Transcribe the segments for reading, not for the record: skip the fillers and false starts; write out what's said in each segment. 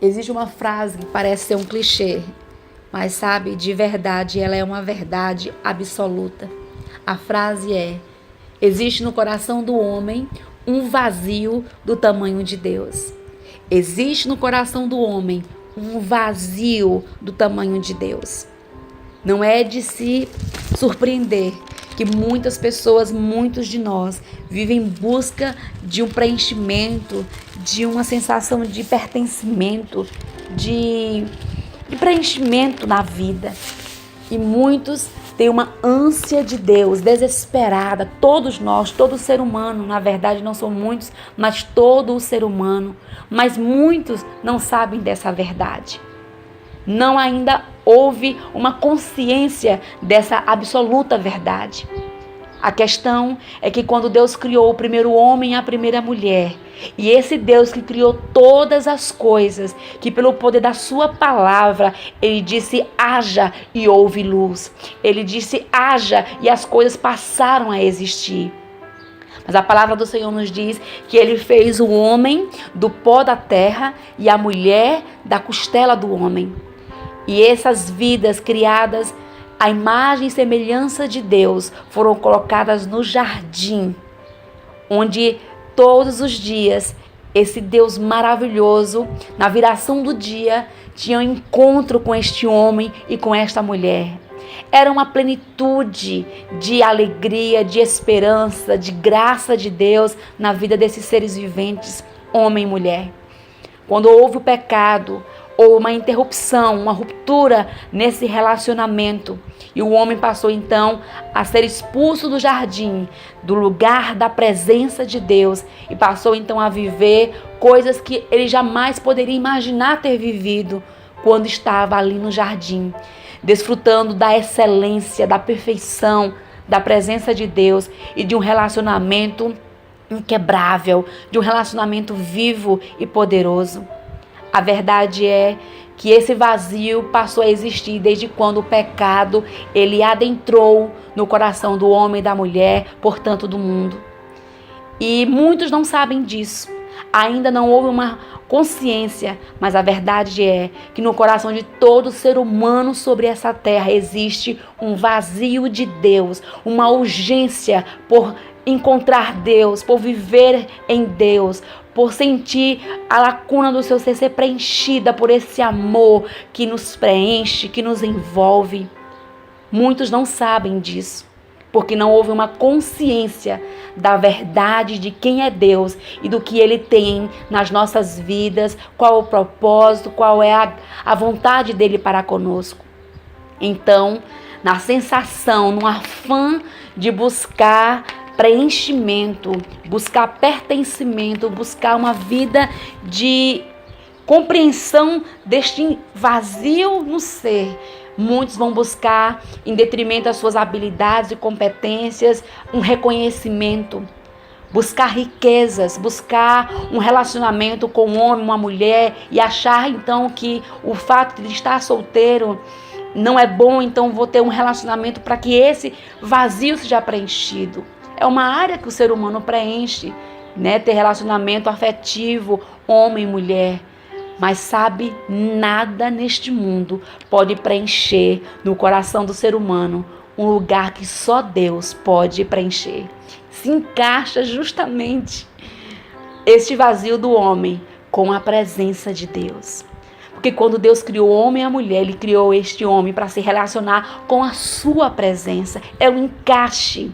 Existe uma frase que parece ser um clichê, mas sabe, de verdade, ela é uma verdade absoluta. A frase é: existe no coração do homem um vazio do tamanho de Deus. Existe no coração do homem um vazio do tamanho de Deus. Não é de se surpreender que muitas pessoas, muitos de nós, vivem em busca de um preenchimento, de uma sensação de pertencimento, de preenchimento na vida. E muitos têm uma ânsia de Deus desesperada. Todos nós, todo ser humano, na verdade não são muitos, mas todo o ser humano. Mas muitos não sabem dessa verdade. Não ainda houve uma consciência dessa absoluta verdade. A questão é que quando Deus criou o primeiro homem e a primeira mulher, e esse Deus que criou todas as coisas, que pelo poder da sua palavra, ele disse haja e houve luz. Ele disse haja e as coisas passaram a existir. Mas a palavra do Senhor nos diz que ele fez o homem do pó da terra e a mulher da costela do homem. E essas vidas criadas à imagem e semelhança de Deus foram colocadas no jardim, onde todos os dias esse Deus maravilhoso, na viração do dia, tinha um encontro com este homem e com esta mulher. Era uma plenitude de alegria, de esperança, de graça de Deus na vida desses seres viventes, homem e mulher. Quando houve o pecado, ou uma interrupção, uma ruptura nesse relacionamento. E o homem passou então a ser expulso do jardim, do lugar da presença de Deus, e passou então a viver coisas que ele jamais poderia imaginar ter vivido quando estava ali no jardim, desfrutando da excelência, da perfeição, da presença de Deus e de um relacionamento inquebrável, de um relacionamento vivo e poderoso. A verdade é que esse vazio passou a existir desde quando o pecado ele adentrou no coração do homem e da mulher, portanto do mundo. E muitos não sabem disso. Ainda não houve uma consciência, mas a verdade é que no coração de todo ser humano sobre essa terra existe um vazio de Deus, uma urgência por encontrar Deus, por viver em Deus, por sentir a lacuna do seu ser preenchida por esse amor que nos preenche, que nos envolve. Muitos não sabem disso, porque não houve uma consciência da verdade de quem é Deus e do que Ele tem nas nossas vidas, qual o propósito, qual é a vontade dEle para conosco. Então, na sensação, no afã de buscar preenchimento, buscar pertencimento, buscar uma vida de compreensão deste vazio no ser, muitos vão buscar, em detrimento das suas habilidades e competências, um reconhecimento, buscar riquezas, buscar um relacionamento com um homem, uma mulher, e achar então que o fato de estar solteiro não é bom, então vou ter um relacionamento para que esse vazio seja preenchido. É uma área que o ser humano preenche, né? Ter relacionamento afetivo, homem e mulher. Mas sabe, nada neste mundo pode preencher no coração do ser humano um lugar que só Deus pode preencher. Se encaixa justamente este vazio do homem com a presença de Deus. Porque quando Deus criou o homem e a mulher, Ele criou este homem para se relacionar com a sua presença. É um encaixe.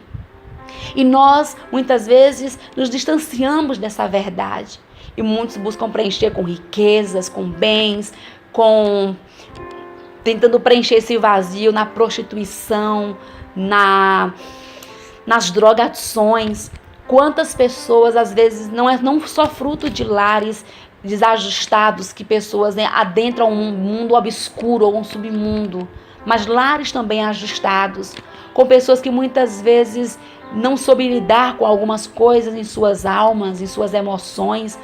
E nós, muitas vezes, nos distanciamos dessa verdade. E muitos buscam preencher com riquezas, com bens, tentando preencher esse vazio na prostituição, nas drogadições. Quantas pessoas, às vezes, não só fruto de lares desajustados, que pessoas, né, adentram um mundo obscuro ou um submundo, mas lares também ajustados, com pessoas que muitas vezes não soube lidar com algumas coisas em suas almas, em suas emoções,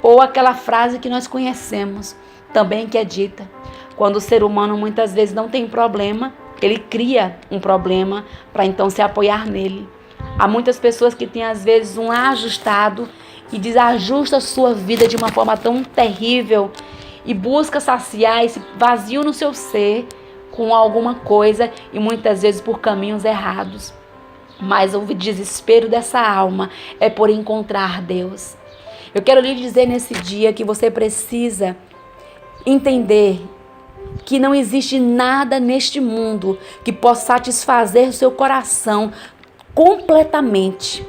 ou aquela frase que nós conhecemos também, que é dita: quando o ser humano muitas vezes não tem problema, ele cria um problema para então se apoiar nele. Há muitas pessoas que têm às vezes um ajustado e desajusta a sua vida de uma forma tão terrível e busca saciar esse vazio no seu ser com alguma coisa e muitas vezes por caminhos errados. Mas o desespero dessa alma é por encontrar Deus. Eu quero lhe dizer nesse dia que você precisa entender que não existe nada neste mundo que possa satisfazer seu coração completamente.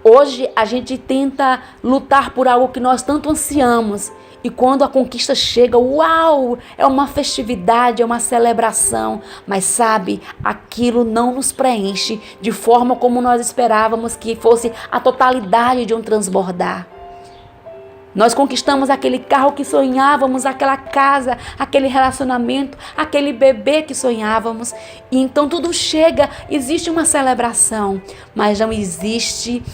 Hoje a gente tenta lutar por algo que nós tanto ansiamos. E quando a conquista chega, uau, é uma festividade, é uma celebração. Mas sabe, aquilo não nos preenche de forma como nós esperávamos que fosse a totalidade de um transbordar. Nós conquistamos aquele carro que sonhávamos, aquela casa, aquele relacionamento, aquele bebê que sonhávamos. E então tudo chega, existe uma celebração, mas não existe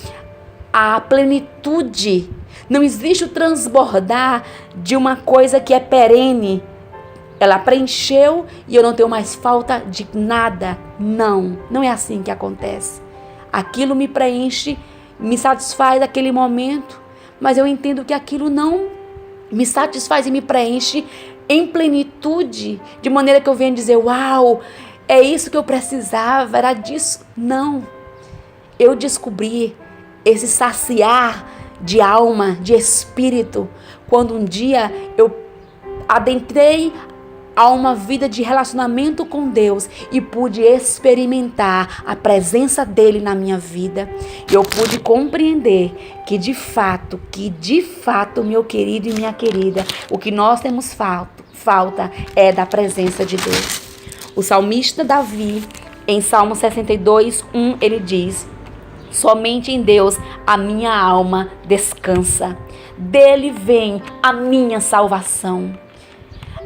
a plenitude. Não existe o transbordar de uma coisa que é perene. Ela preencheu e eu não tenho mais falta de nada. Não é assim que acontece. Aquilo me preenche, me satisfaz naquele momento, mas eu entendo que aquilo não me satisfaz e me preenche em plenitude, de maneira que eu venha dizer, uau, é isso que eu precisava, era disso. Não. Eu descobri esse saciar de alma, de espírito, quando um dia eu adentrei a uma vida de relacionamento com Deus e pude experimentar a presença dele na minha vida. E eu pude compreender que de fato, meu querido e minha querida, o que nós temos falta é da presença de Deus. O salmista Davi, em Salmo 62:1, ele diz: somente em Deus a minha alma descansa. Dele vem a minha salvação.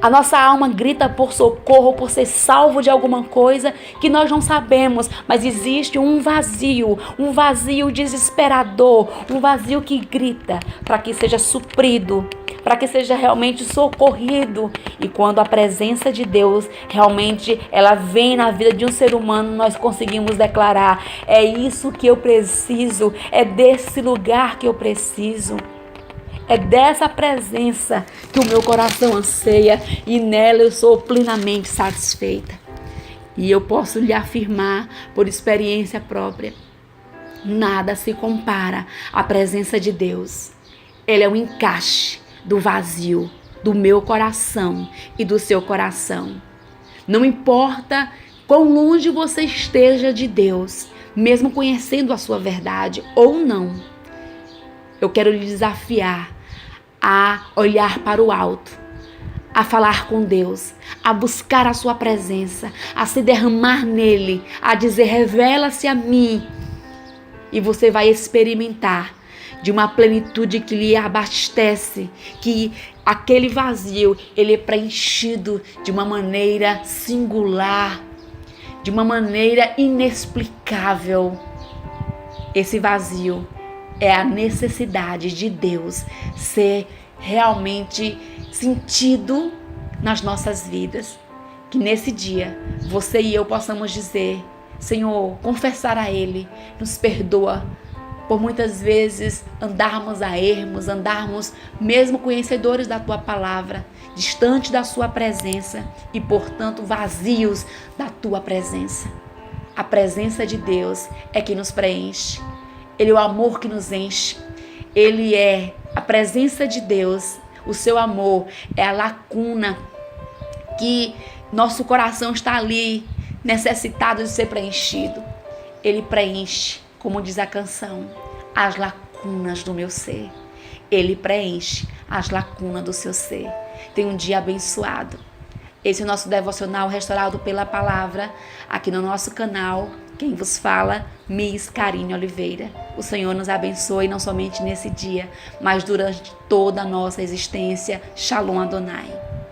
A nossa alma grita por socorro, por ser salvo de alguma coisa que nós não sabemos, mas existe um vazio desesperador, um vazio que grita para que seja suprido, para que seja realmente socorrido. E quando a presença de Deus realmente ela vem na vida de um ser humano, nós conseguimos declarar: é isso que eu preciso, é desse lugar que eu preciso. É dessa presença que o meu coração anseia e nela eu sou plenamente satisfeita. E eu posso lhe afirmar por experiência própria, nada se compara à presença de Deus. Ele é um encaixe do vazio do meu coração e do seu coração. Não importa quão longe você esteja de Deus, mesmo conhecendo a sua verdade ou não, eu quero lhe desafiar a olhar para o alto, a falar com Deus, a buscar a sua presença, a se derramar nele, a dizer: revela-se a mim. E você vai experimentar de uma plenitude que lhe abastece, que aquele vazio ele é preenchido de uma maneira singular, de uma maneira inexplicável. Esse vazio é a necessidade de Deus ser realmente sentido nas nossas vidas. Que nesse dia você e eu possamos dizer: Senhor, confessar a Ele, nos perdoa por muitas vezes andarmos a ermos, andarmos mesmo conhecedores da Tua palavra, distante da Sua presença e, portanto, vazios da Tua presença. A presença de Deus é que nos preenche. Ele é o amor que nos enche. Ele é a presença de Deus. O seu amor é a lacuna que nosso coração está ali necessitado de ser preenchido. Ele preenche, como diz a canção, as lacunas do meu ser. Ele preenche as lacunas do seu ser. Tenha um dia abençoado. Esse é o nosso devocional restaurado pela palavra, aqui no nosso canal. Quem vos fala, Miss Karine Oliveira. O Senhor nos abençoe não somente nesse dia, mas durante toda a nossa existência. Shalom Adonai.